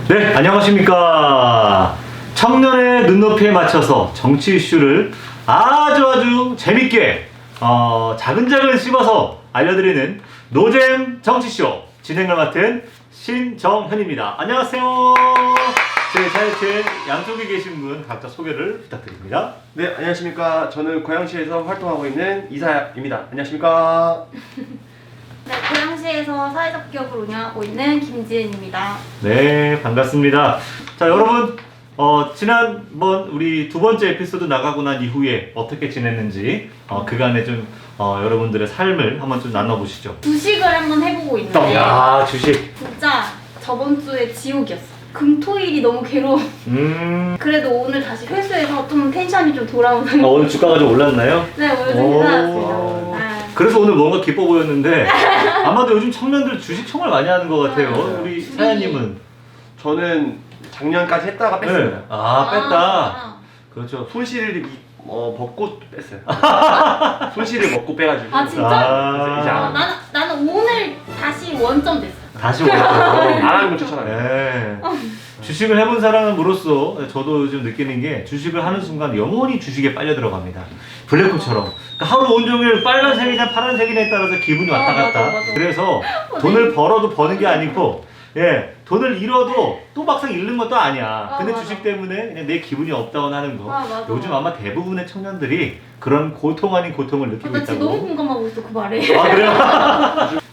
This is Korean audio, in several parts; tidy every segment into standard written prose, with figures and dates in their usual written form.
네, 안녕하십니까. 청년의 눈높이에 맞춰서 정치 이슈를 아주 재밌게 자근자근 씹어서 알려드리는 노잼 정치쇼 진행을 맡은 신정현입니다. 안녕하세요. 제 사이트에 양쪽에 계신 분 각자 소개를 부탁드립니다. 네, 안녕하십니까. 저는 고양시에서 활동하고 있는 이사입니다. 안녕하십니까. 네, 고양시에서 사회적 기업을 운영하고 있는 김지은입니다. 네, 반갑습니다. 자, 여러분, 지난번 우리 두 번째 에피소드 나가고 난 이후에 어떻게 지냈는지 그간의 좀 여러분들의 삶을 한번 좀 나눠보시죠. 주식을 한번 해보고 있는데 야, 주식. 진짜 저번 주에 지옥이었어. 금토일이 너무 괴로워. 그래도 오늘 다시 회수해서 좀 텐션이 좀 돌아오는. 오늘 주가가 좀 올랐나요? 네, 오늘 좀 괜찮았습니다. 그래서 오늘 뭔가 기뻐 보였는데 아마도 요즘 청년들 주식 정말 많이 하는 것 같아요. 우리 사연님은? 저는 작년까지 했다가 뺐습니다. 네. 뺐다. 그렇죠. 손실을 먹고 뺐어요. 손실을 먹고 빼가지고. 아, 진짜? 그래서 이제 안 나는 오늘 다시 원점 됐어. 다시 올랐어요. 안 하는 거 추천합니다. 네. 주식을 해본 사람으로서 저도 요즘 느끼는 게 주식을 하는 순간 영원히 주식에 빨려 들어갑니다. 블랙홀처럼. 그러니까 하루 온종일 빨간색이냐 파란색이냐에 따라서 기분이 왔다 갔다. 맞아. 그래서 돈을 벌어도 버는 게 아니고 돈을 잃어도 또 막상 잃는 것도 아니야. 근데 맞아. 주식 때문에 그냥 내 기분이 업다운 하는 거. 맞아. 요즘 아마 대부분의 청년들이 그런 고통 아닌 고통을 느끼고 나 지금 있다고. 너무 공감하고 있어, 그 말에. 아, 그래요?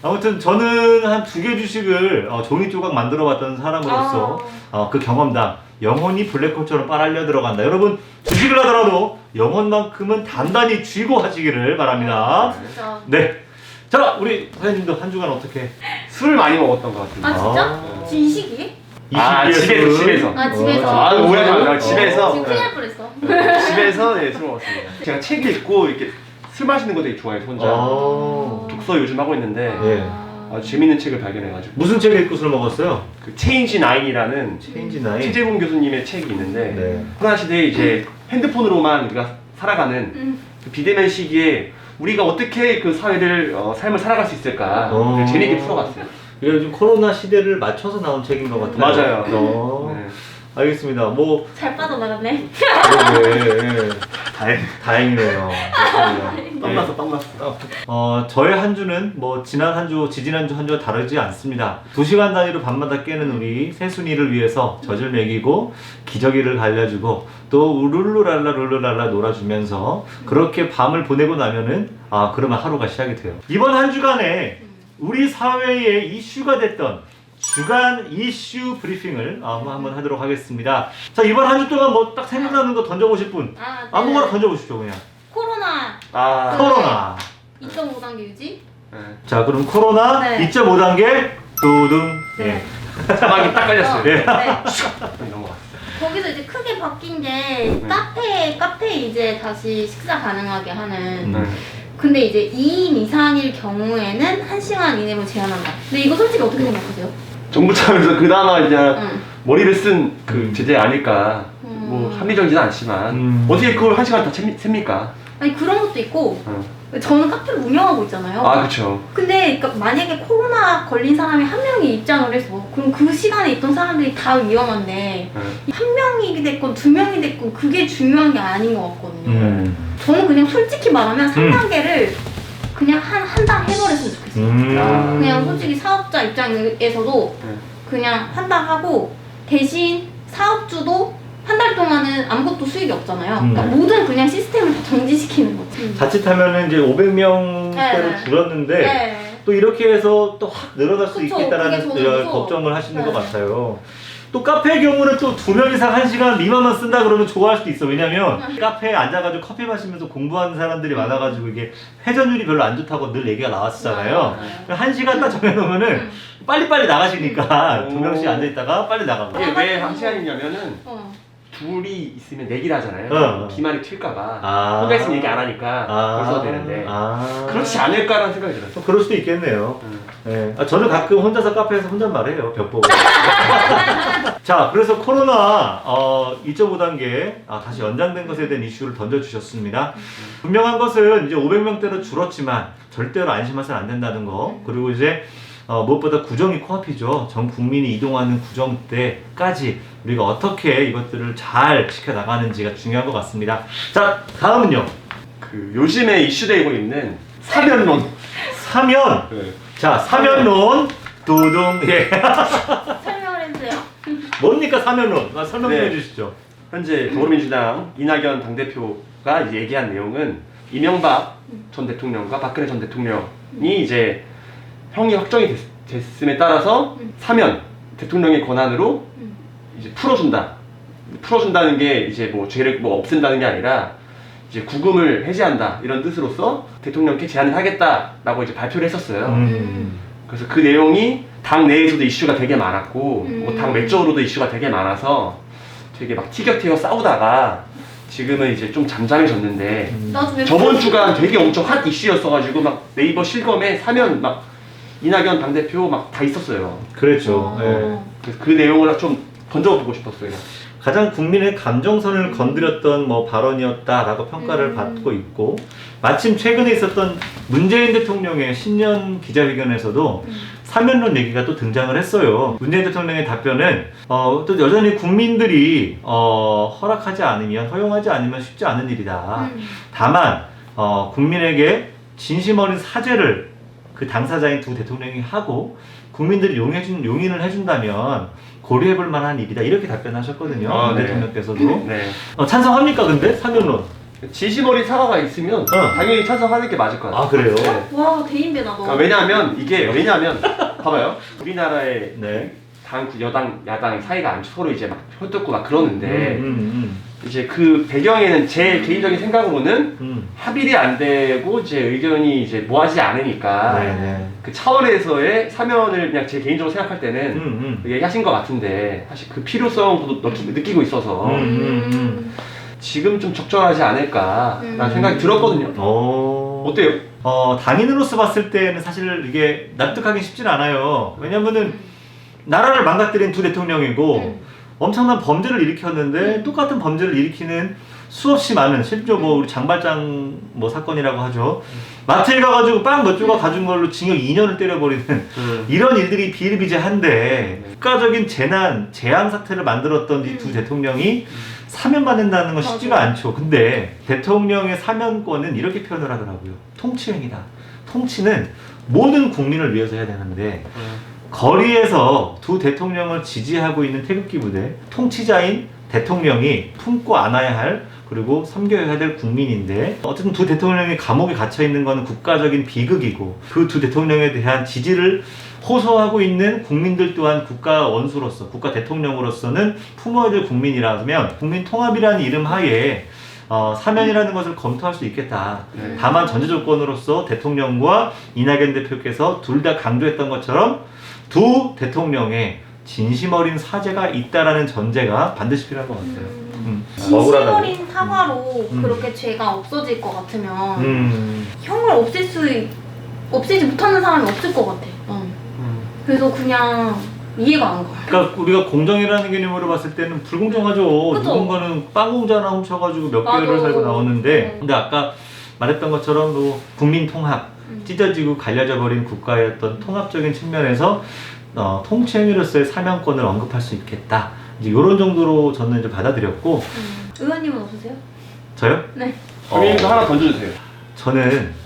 아무튼 저는 한 2개 주식을 종이 조각 만들어 봤던 사람으로서 그 경험담 영혼이 블랙홀처럼 빨려 들어간다. 여러분 주식을 하더라도 영혼만큼은 단단히 쥐고 하시기를 바랍니다. 진짜. 네. 자, 우리 사장님도 한 주간 어떻게? 술을 많이 먹었던 것 같습니다. 아, 진짜? 지금 이 시기에? 집에서. 아, 집에서. 아, 오해하지 마세요. 집에서. 지금 큰일 날 뻔했어. 집에서 술 먹었습니다. 제가 책 읽고 이렇게 술 마시는 거 되게 좋아해요, 혼자. 독서 요즘 하고 있는데 예. 아주 재밌는 책을 발견해가지고. 무슨 책 읽고 술 먹었어요? 그 체인지 나인이라는 체인지 나인. 최재훈 교수님의 책이 있는데 네. 코로나 시대에 이제 핸드폰으로만 우리가 살아가는 그 비대면 시기에 우리가 어떻게 그 사회를 삶을 살아갈 수 있을까 재미있게 풀어봤어요. 이게 요즘 코로나 시대를 맞춰서 나온 책인 것 같아요. 맞아요. 네. 알겠습니다. 뭐 잘 빠져나갔네. 다행이네요. 떡났어. 저의 한 주는 뭐 지난 한 주, 지지난주 한 주와 다르지 않습니다. 2시간 단위로 밤마다 깨는 우리 새순이를 위해서 젖을 먹이고 기저귀를 갈려주고 또 룰루랄라 놀아주면서 그렇게 밤을 보내고 나면은 그러면 하루가 시작이 돼요. 이번 한 주간에 우리 사회에 이슈가 됐던 주간 이슈 브리핑을 한번 하도록 하겠습니다. 자, 이번 한 주 동안 뭐 딱 생각나는 거 던져보실 분 네. 아무거나 던져보십시오. 그냥 코로나 코로나. 2.5단계 유지? 네. 자, 그럼 코로나 네. 2.5단계 두둥. 네. 자막이 딱 걸렸어요. 네. 네. 넘어갔어요. 거기서 이제 크게 바뀐 게 카페 이제 다시 식사 가능하게 하는. 근데 이제 2인 이상일 경우에는 1시간 이내로 제한한다. 근데 이거 솔직히 어떻게 생각하세요? 정부 차원에서 그나마 이제 응. 머리를 쓴 그 제재 아닐까. 뭐 합리적이진 않지만 어떻게 그걸 1시간 다 셉니까? 아니 그런 것도 있고 저는 카페를 운영하고 있잖아요. 그렇죠. 근데 그러니까 만약에 코로나 걸린 사람이 한 명이 입장을 해서 그럼 그 시간에 있던 사람들이 다 위험한데 한 명이 됐건 두 명이 됐건 그게 중요한 게 아닌 것 같거든요. 저는 그냥 솔직히 말하면 3단계를 그냥 한 달 해버렸으면 좋겠어요. 그냥 솔직히 사업자 입장에서도 그냥 한 달 하고 대신 사업주도 한 달 동안은 아무것도 수익이 없잖아요. 그러니까 모든 그냥 시스템을 다 정지시키는 거지. 자칫하면 이제 500명대로 줄었는데 또 이렇게 해서 또 확 늘어날 수 그쵸, 있겠다라는 그게 저는 걱정을 하시는 것 같아요. 또 카페의 경우는 또 2명 이상 1시간 미만만 쓴다 그러면 좋아할 수도 있어. 왜냐면 카페에 앉아가지고 커피 마시면서 공부하는 사람들이 많아가지고 이게 회전율이 별로 안 좋다고 늘 얘기가 나왔었잖아요. 1시간 딱 정해놓으면은 빨리빨리 나가시니까 2명씩 앉아있다가 빨리 나가고. 이게 왜 1시간이냐면은 둘이 있으면 내기를 하잖아요. 비만이 튈까봐. 혼자 있으면 얘기 안 하니까 벌써 되는데 그렇지 않을까라는 생각이 들어요. 그럴 수도 있겠네요. 네. 저는 가끔 혼자서 카페에서 혼잣말해요. 벽 보고. 자, 그래서 코로나 2.5단계 다시 연장된 것에 대한 이슈를 던져주셨습니다. 분명한 것은 이제 500명대로 줄었지만 절대로 안심해서는 안 된다는 거. 그리고 이제 무엇보다 구정이 코앞이죠. 전 국민이 이동하는 구정 때까지 우리가 어떻게 이것들을 잘 지켜나가는지가 중요한 것 같습니다. 자, 다음은요. 그 요즘에 이슈되고 있는 사면론. 사면. 네. 자, 사면론. 도동. 예. 설명을 해주세요. 뭡니까 사면론? 설명 좀 네. 해주시죠. 현재 더불어민주당 이낙연 당대표가 이제 얘기한 내용은 이명박 전 대통령과 박근혜 전 대통령이 이제 형이 확정이 됐음에 따라서 사면 대통령의 권한으로 이제 풀어준다는 게 이제 뭐 죄를 뭐 없앤다는 게 아니라 이제 구금을 해제한다 이런 뜻으로서 대통령께 제안을 하겠다라고 이제 발표를 했었어요. 그래서 그 내용이 당 내에서도 이슈가 되게 많았고 뭐 당 외적으로도 이슈가 되게 많아서 되게 막 티격태격 싸우다가 지금은 이제 좀 잠잠해졌는데 저번 주간 되게 엄청 핫 이슈였어가지고 막 네이버 실검에 사면 막 이낙연 당대표 막 다 있었어요. 그랬죠. 예. 그래서 그 내용을 좀 던져보고 싶었어요. 가장 국민의 감정선을 건드렸던 뭐 발언이었다라고 평가를 받고 있고, 마침 최근에 있었던 문재인 대통령의 신년 기자회견에서도 사면론 얘기가 또 등장을 했어요. 문재인 대통령의 답변은 또 여전히 국민들이 허락하지 않으면, 허용하지 않으면 쉽지 않은 일이다. 다만 국민에게 진심 어린 사죄를 그 당사자인 두 대통령이 하고 국민들이 용인을 해준다면 고려해볼 만한 일이다, 이렇게 답변하셨거든요. 문 네. 대통령께서도. 네. 찬성합니까 근데 사면론? 진심 어린 사과가 있으면 당연히 찬성하는 게 맞을 것 같아요. 아, 그래요? 네. 와 대인배다 너. 그러니까 왜냐하면 봐봐요. 우리나라의 네. 당 여당 야당 사이가 안 서로 이제 막 혀뜯고 막 그러는데 음. 이제 그 배경에는 제 개인적인 생각으로는 합의가 안 되고 이제 의견이 이제 모아지지 않으니까 네네. 그 차원에서의 사면을 그냥 제 개인적으로 생각할 때는 얘기하신 것 같은데 사실 그 필요성도 느끼고 있어서 지금 좀 적절하지 않을까라는 생각이 들었거든요. 어때요? 당인으로서 봤을 때는 사실 이게 납득하기 쉽진 않아요. 왜냐면은 나라를 망가뜨린 두 대통령이고 엄청난 범죄를 일으켰는데 똑같은 범죄를 일으키는 수없이 많은, 실제로 뭐 우리 장발장 뭐 사건이라고 하죠. 마트에 가가지고 빵 몇 조각 가진 걸로 징역 2년을 때려버리는 이런 일들이 비일비재한데 국가적인 재앙 사태를 만들었던 이 두 대통령이 사면받는다는 건 쉽지가 않죠. 근데 대통령의 사면권은 이렇게 표현을 하더라고요. 통치행위다. 통치는 모든 국민을 위해서 해야 되는데 거리에서 두 대통령을 지지하고 있는 태극기 부대, 통치자인 대통령이 품고 안아야 할, 그리고 섬겨야 될 국민인데, 어쨌든 두 대통령이 감옥에 갇혀 있는 건 국가적인 비극이고, 그 두 대통령에 대한 지지를 호소하고 있는 국민들 또한 국가 원수로서, 국가 대통령으로서는 품어야 될 국민이라면 국민 통합이라는 이름 하에 사면이라는 것을 검토할 수 있겠다. 다만 전제 조건으로서 대통령과 이낙연 대표께서 둘 다 강조했던 것처럼 두 대통령의 진심 어린 사죄가 있다라는 전제가 반드시 필요할 것 같아요. 진심 어린 사과로 그렇게 죄가 없어질 것 같으면 형을 없애지 못하는 사람이 없을 것 같아. 그래서 그냥 이해가 안 가. 그러니까 우리가 공정이라는 개념으로 봤을 때는 불공정하죠. 그쵸? 누군가는 빵 공자 하나 훔쳐가지고 몇 개월을 살고 나오는데, 근데 아까 말했던 것처럼 뭐 국민 통합, 찢어지고 갈려져 버린 국가의 어떤 통합적인 측면에서 통치행위로서의 사면권을 언급할 수 있겠다. 이제 이런 정도로 저는 이제 받아들였고. 의원님은 없으세요? 저요? 네. 의원님도 하나 던져주세요. 저는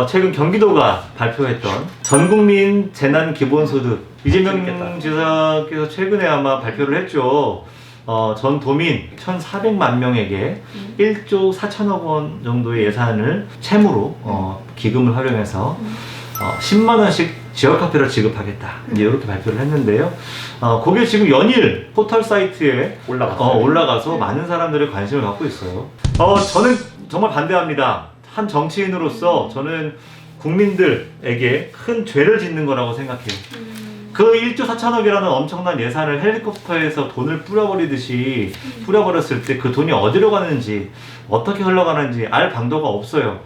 최근 경기도가 발표했던 전국민 재난기본소득, 이재명 지사께서 최근에 아마 발표를 했죠. 전 도민 1,400만 명에게 1조 4천억 원 정도의 예산을 채무로 기금을 활용해서 10만 원씩 지역화폐로 지급하겠다. 이제 이렇게 발표를 했는데요. 그게 지금 연일 포털 사이트에 올라가서 많은 사람들의 관심을 갖고 있어요. 저는 정말 반대합니다. 한 정치인으로서 저는 국민들에게 큰 죄를 짓는 거라고 생각해요. 그 1조 4천억이라는 엄청난 예산을 헬리콥터에서 돈을 뿌려버리듯이 뿌려버렸을 때 그 돈이 어디로 가는지, 어떻게 흘러가는지 알 방도가 없어요.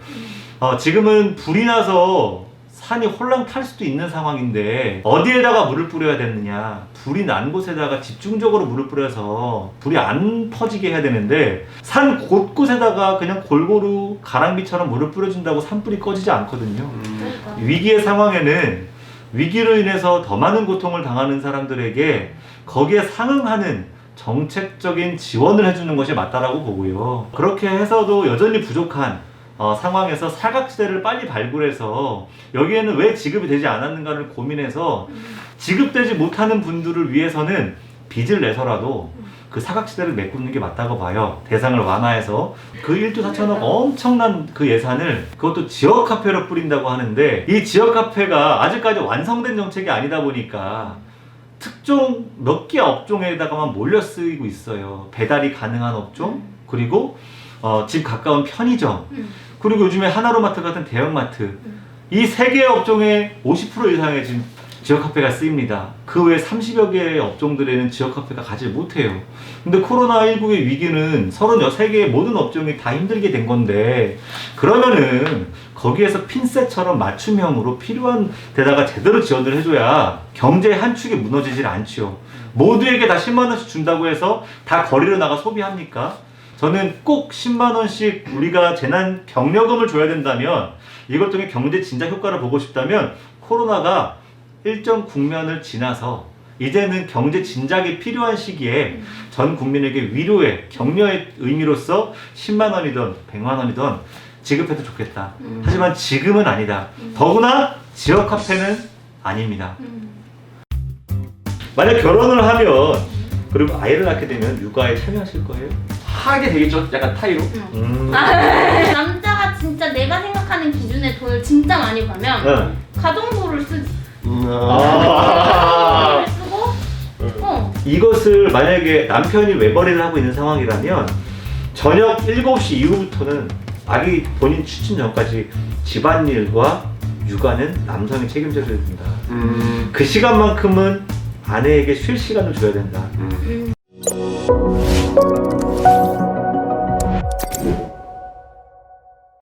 지금은 불이 나서 산이 홀랑 탈 수도 있는 상황인데 어디에다가 물을 뿌려야 되느냐, 불이 난 곳에다가 집중적으로 물을 뿌려서 불이 안 퍼지게 해야 되는데 산 곳곳에다가 그냥 골고루 가랑비처럼 물을 뿌려준다고 산불이 꺼지지 않거든요. 그러니까. 위기의 상황에는 위기로 인해서 더 많은 고통을 당하는 사람들에게 거기에 상응하는 정책적인 지원을 해주는 것이 맞다라고 보고요. 그렇게 해서도 여전히 부족한 상황에서 사각지대를 빨리 발굴해서 여기에는 왜 지급이 되지 않았는가를 고민해서 지급되지 못하는 분들을 위해서는 빚을 내서라도 그 사각지대를 메꾸는 게 맞다고 봐요. 대상을 완화해서 그 1조 4천억 엄청난 그 예산을 그것도 지역 카페로 뿌린다고 하는데 이 지역 카페가 아직까지 완성된 정책이 아니다 보니까 특정 몇 개 업종에다가만 몰려 쓰이고 있어요. 배달이 가능한 업종, 그리고 집 가까운 편의점, 그리고 요즘에 하나로마트 같은 대형마트, 이 세 개의 업종에 50% 이상의 지금 지역 카페가 쓰입니다. 그 외 30여 개의 업종들에는 지역 카페가 가지 못해요. 근데 코로나19의 위기는 33개의 모든 업종이 다 힘들게 된 건데 그러면은 거기에서 핀셋처럼 맞춤형으로 필요한 데다가 제대로 지원을 해줘야 경제의 한 축이 무너지질 않죠. 모두에게 다 10만 원씩 준다고 해서 다 거리로 나가 소비합니까? 저는 꼭 10만 원씩 우리가 재난 격려금을 줘야 된다면, 이것 중에 경제 진작 효과를 보고 싶다면 코로나가 일정 국면을 지나서 이제는 경제 진작이 필요한 시기에 전 국민에게 위로의 격려의 의미로서 10만 원이든 100만 원이든 지급해도 좋겠다. 하지만 지금은 아니다. 더구나 지역 카페는 아닙니다. 만약 결혼을 하면 그리고 아이를 낳게 되면 육아에 참여하실 거예요? 하게 되겠죠? 약간 타이로? 남자가 진짜 내가 생각하는 기준에 돈을 진짜 많이 벌면 가정부를 쓰지. 가정부를 쓰고 이것을 만약에 남편이 외벌이를 하고 있는 상황이라면 저녁 7시 이후부터는 아기 본인 취침 전까지 집안일과 육아는 남성이 책임져야 됩니다. 그 시간만큼은 아내에게 쉴 시간을 줘야 된다.